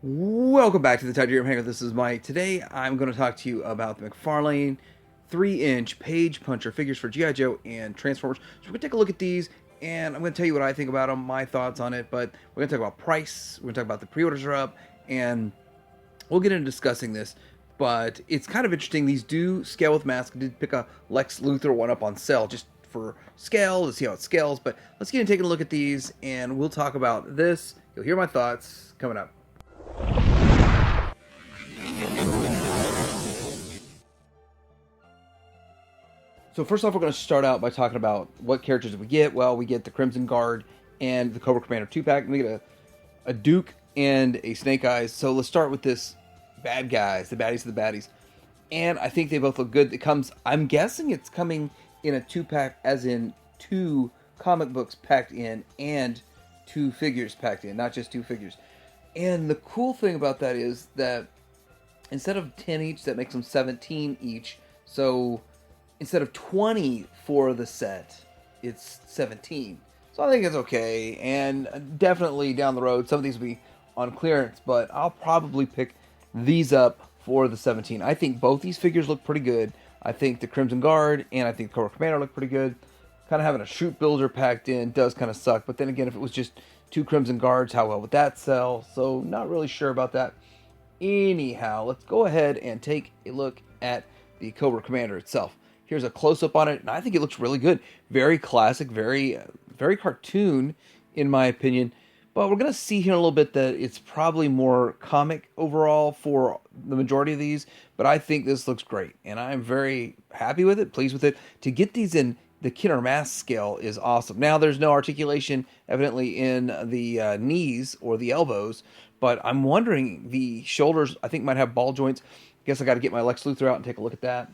Welcome back to the Tide Hanger. This is Mike. Today I'm going to talk to you about the Mcfarlane 3-inch page puncher figures for G.I. Joe and Transformers. So we're going to take a look at these and I'm going to tell you what I think about them, my thoughts on it, but we're going to talk about price, we're going to talk about the pre-orders are up, and we'll get into discussing this. But it's kind of interesting. These do scale with masks. I did pick a Lex Luthor one up on sale just for scale to see how it scales. But let's get into taking a look at these and we'll talk about this. You'll hear my thoughts coming up. So first off, we're going to start out by talking about what characters we get. Well, we get the Crimson Guard and the Cobra Commander 2-pack. We get a Duke and a Snake Eyes. So let's start with this bad guys, the baddies of the baddies. And I think they both look good. It comes, I'm guessing it's coming in a 2-pack, as in 2 comic books packed in and 2 figures packed in, not just 2 figures. And the cool thing about that is that instead of 10 each, that makes them 17 each. So instead of 20 for the set, it's 17. So I think it's okay. And definitely down the road, some of these will be on clearance, but I'll probably pick these up for the 17. I think both these figures look pretty good. I think the Crimson Guard and I think the Cobra Commander look pretty good. Kind of having a Shoot Builder packed in does kind of suck, but then again, if it was just 2 Crimson Guards, how well would that sell? So not really sure about that. Anyhow, let's go ahead and take a look at the Cobra Commander itself. Here's a close-up on it, and I think it looks really good. Very classic, very cartoon, in my opinion. But we're going to see here in a little bit that it's probably more comic overall for the majority of these. But I think this looks great, and I'm very happy with it, pleased with it. To get these in the Killer Mass scale is awesome. Now, there's no articulation, evidently, in the knees or the elbows. But I'm wondering, the shoulders, I think, might have ball joints. Guess I got to get my Lex Luthor out and take a look at that.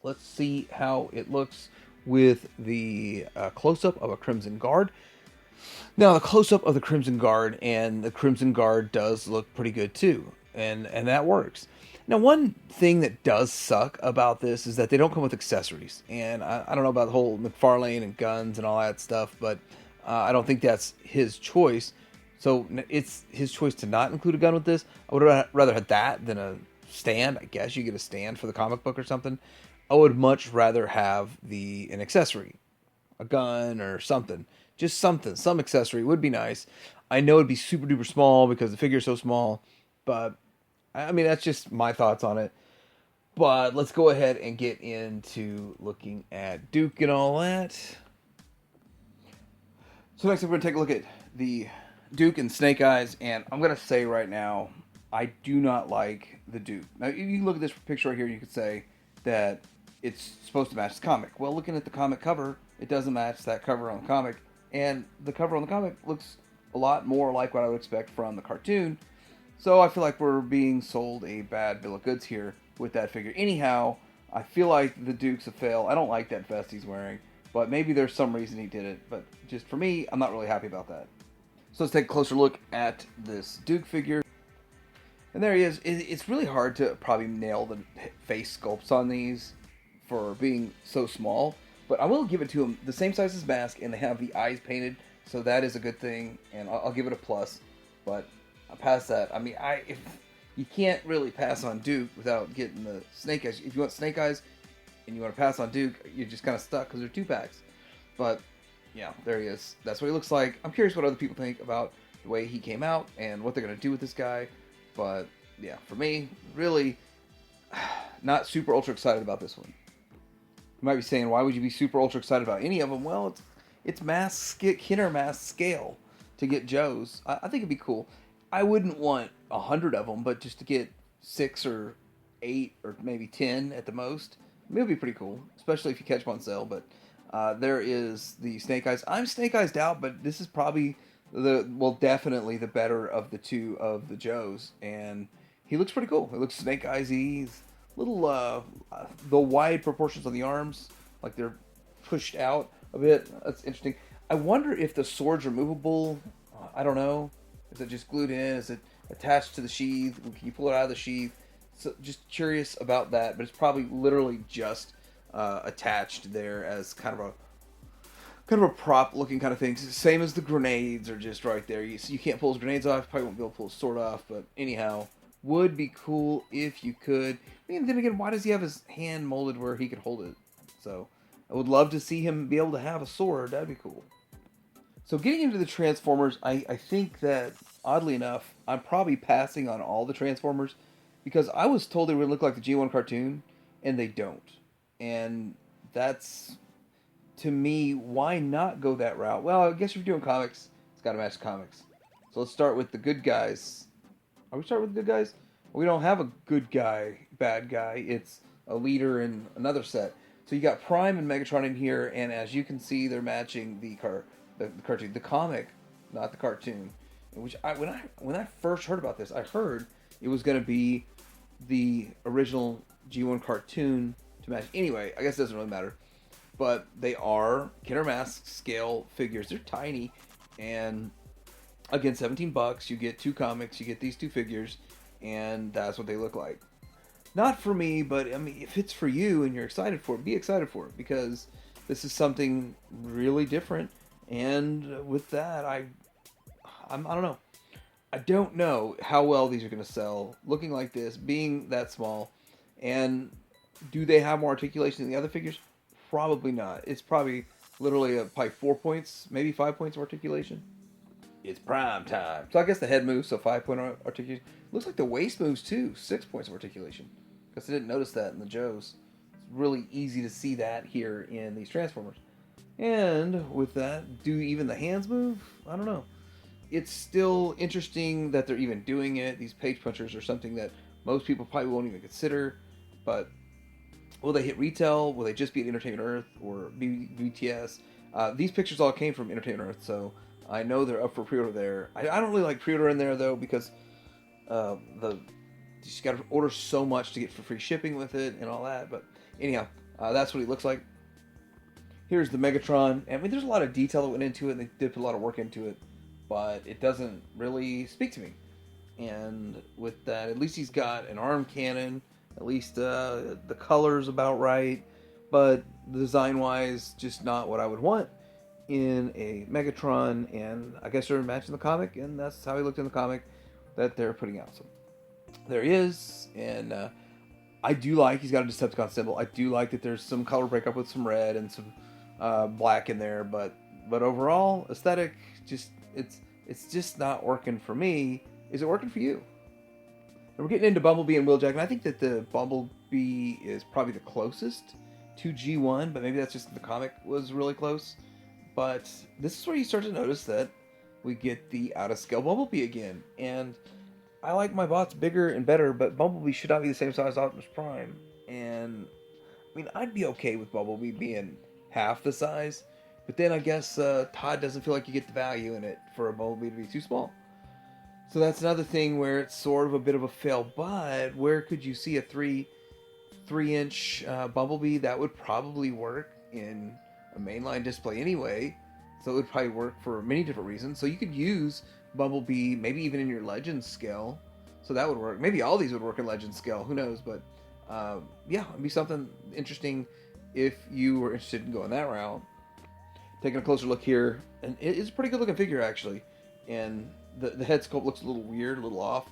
Let's see how it looks with the close-up of a Crimson Guard. Now, the close-up of the Crimson Guard, and the Crimson Guard does look pretty good too, and that works. Now, one thing that does suck about this is that they don't come with accessories, and I don't know about the whole Mcfarlane and guns and all that stuff, but I don't think that's his choice. So it's his choice to not include a gun with this. I would rather have that than a stand. I guess you get a stand for the comic book or something. I would much rather have an accessory, a gun or something. Just something, some accessory would be nice. I know it'd be super duper small because the figure's so small, but I mean, that's just my thoughts on it. But let's go ahead and get into looking at Duke and all that. So next up, we're going to take a look at the Duke and Snake Eyes, and I'm going to say right now, I do not like the Duke. Now, you can look at this picture right here, and you could say that it's supposed to match the comic. Well, looking at the comic cover, it doesn't match that cover on the comic, and the cover on the comic looks a lot more like what I would expect from the cartoon. So I feel like we're being sold a bad bill of goods here with that figure. Anyhow, I feel like the Duke's a fail. I don't like that vest he's wearing, but maybe there's some reason he did it. But just for me, I'm not really happy about that. So let's take a closer look at this Duke figure. And there he is. It's really hard to probably nail the face sculpts on these for being so small. But I will give it to him the same size as mask, and they have the eyes painted. So that is a good thing, and I'll give it a plus. But past that, I mean, if you can't really pass on Duke without getting the Snake Eyes. If you want Snake Eyes and you want to pass on Duke, you're just kind of stuck because they're 2-packs. But yeah, there he is. That's what he looks like. I'm curious what other people think about the way he came out and what they're going to do with this guy. But yeah, for me, really not super ultra excited about this one. You might be saying, why would you be super ultra excited about any of them? Well, it's Killer Mass scale to get Joes. I think it'd be cool. I wouldn't want 100 of them, but just to get 6 or 8 or maybe 10 at the most, it would be pretty cool, especially if you catch them on sale. But there is the Snake Eyes. I'm Snake Eyes out, but this is probably definitely the better of the two of the Joes, and he looks pretty cool. He looks Snake Eyes-y. Little the wide proportions on the arms, like they're pushed out a bit. That's interesting. I wonder if the sword's removable. I don't know. Is it just glued in? Is it attached to the sheath? Can you pull it out of the sheath? So just curious about that, but it's probably literally just attached there as kind of kind of a prop looking kind of thing. Same as the grenades are just right there. You can't pull his grenades off. Probably won't be able to pull his sword off. But anyhow, would be cool if you could. And then again, why does he have his hand molded where he could hold it? So I would love to see him be able to have a sword. That'd be cool. So getting into the Transformers, I think that, oddly enough, I'm probably passing on all the Transformers because I was told they would look like the G1 cartoon, and they don't. And that's, to me, why not go that route? Well, I guess if you're doing comics, it's got to match comics. So let's start with the good guys. Are we starting with the good guys? We don't have a good guy, bad guy. It's a leader in another set. So you got Prime and Megatron in here, and as you can see, they're matching the cartoon, the comic, not the cartoon. Which when I first heard about this, I heard it was going to be the original G1 cartoon to match. Anyway, I guess it doesn't really matter. But they are Kenner Mask scale figures. They're tiny, and again, $17. You get 2 comics. You get these 2 figures, and that's what they look like. Not for me, but I mean, if it's for you and you're excited for it, be excited for it because this is something really different. And with that, I don't know. I don't know how well these are going to sell. Looking like this, being that small, and do they have more articulation than the other figures? Probably not. It's probably literally probably 4 points, maybe 5 points of articulation. It's prime time. So I guess the head moves, so 5-point articulation. Looks like the waist moves too, 6 points of articulation. Because I didn't notice that in the Joes. It's really easy to see that here in these Transformers. And with that, do even the hands move? I don't know. It's still interesting that they're even doing it. These page punchers are something that most people probably won't even consider. But will they hit retail? Will they just be at Entertainment Earth or BTS? These pictures all came from Entertainment Earth, so I know they're up for pre-order there. I don't really like pre-order in there though because you just got to order so much to get for free shipping with it and all that. But anyhow, that's what he looks like. Here's the Megatron. I mean, there's a lot of detail that went into it, and they did put a lot of work into it, but it doesn't really speak to me. And with that, at least he's got an arm cannon. At least the color's about right, but design-wise, just not what I would want in a Megatron. And I guess they're matching the comic, and that's how he looked in the comic that they're putting out. So there he is, and I do like he's got a Decepticon symbol. I do like that there's some color breakup with some red and some black in there, but overall aesthetic, just it's just not working for me. Is it working for you? And we're getting into Bumblebee and Willjack, and I think that the Bumblebee is probably the closest to G1, but maybe that's just the comic was really close. But this is where you start to notice that we get the out-of-scale Bumblebee again, and I like my bots bigger and better, but Bumblebee should not be the same size as Optimus Prime. And I mean, I'd be okay with Bumblebee being half the size, but then I guess Todd doesn't feel like you get the value in it for a Bumblebee to be too small. So that's another thing where it's sort of a bit of a fail. But where could you see a 3-inch Bumblebee? That would probably work in a mainline display anyway. So it would probably work for many different reasons. So you could use Bumblebee maybe even in your Legends scale. So that would work. Maybe all these would work in Legends scale. Who knows? But yeah, it'd be something interesting if you were interested in going that route. Taking a closer look here, and it is a pretty good looking figure actually. And the head sculpt looks a little weird, a little off.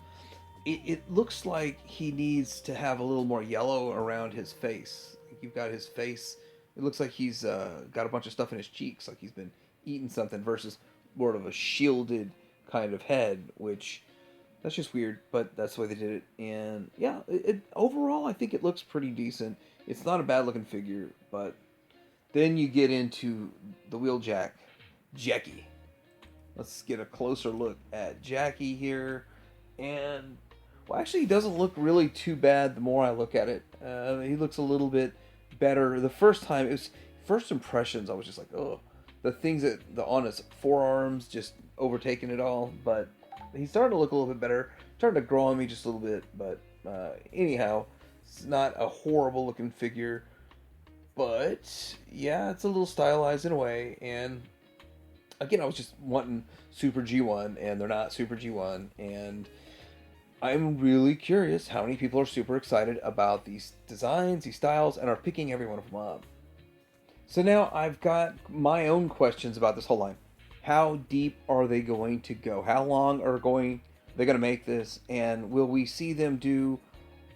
It looks like he needs to have a little more yellow around his face. You've got his face. It looks like he's got a bunch of stuff in his cheeks, like he's been eating something, versus more of a shielded kind of head, which that's just weird, but that's the way they did it. And yeah, overall, I think it looks pretty decent. It's not a bad looking figure, but then you get into the Willjack, Jackie. Let's get a closer look at Jackie here. And, well, actually, he doesn't look really too bad the more I look at it. He looks a little bit better. The first time, it was first impressions, I was just like, oh. The things that on his forearms just overtaking it all. But he's starting to look a little bit better. Starting to grow on me just a little bit. But anyhow, it's not a horrible looking figure. But, yeah, it's a little stylized in a way. And again, I was just wanting Super G1, and they're not Super G1, and I'm really curious how many people are super excited about these designs, these styles, and are picking every one of them up. So now I've got my own questions about this whole line. How deep are they going to go? How long are they going to make this? And will we see them do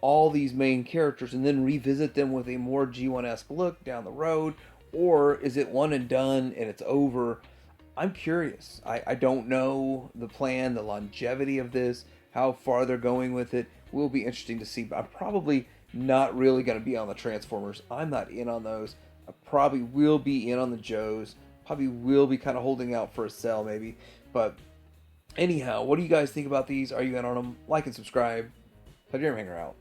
all these main characters and then revisit them with a more G1-esque look down the road? Or is it one and done and it's over? I'm curious. I don't know the plan, the longevity of this, how far they're going with it. Will be interesting to see. But I'm probably not really going to be on the Transformers. I'm not in on those. I probably will be in on the Joes. Probably will be kind of holding out for a sell maybe. But anyhow, what do you guys think about these? Are you in on them? Like and subscribe. Have your hanger out.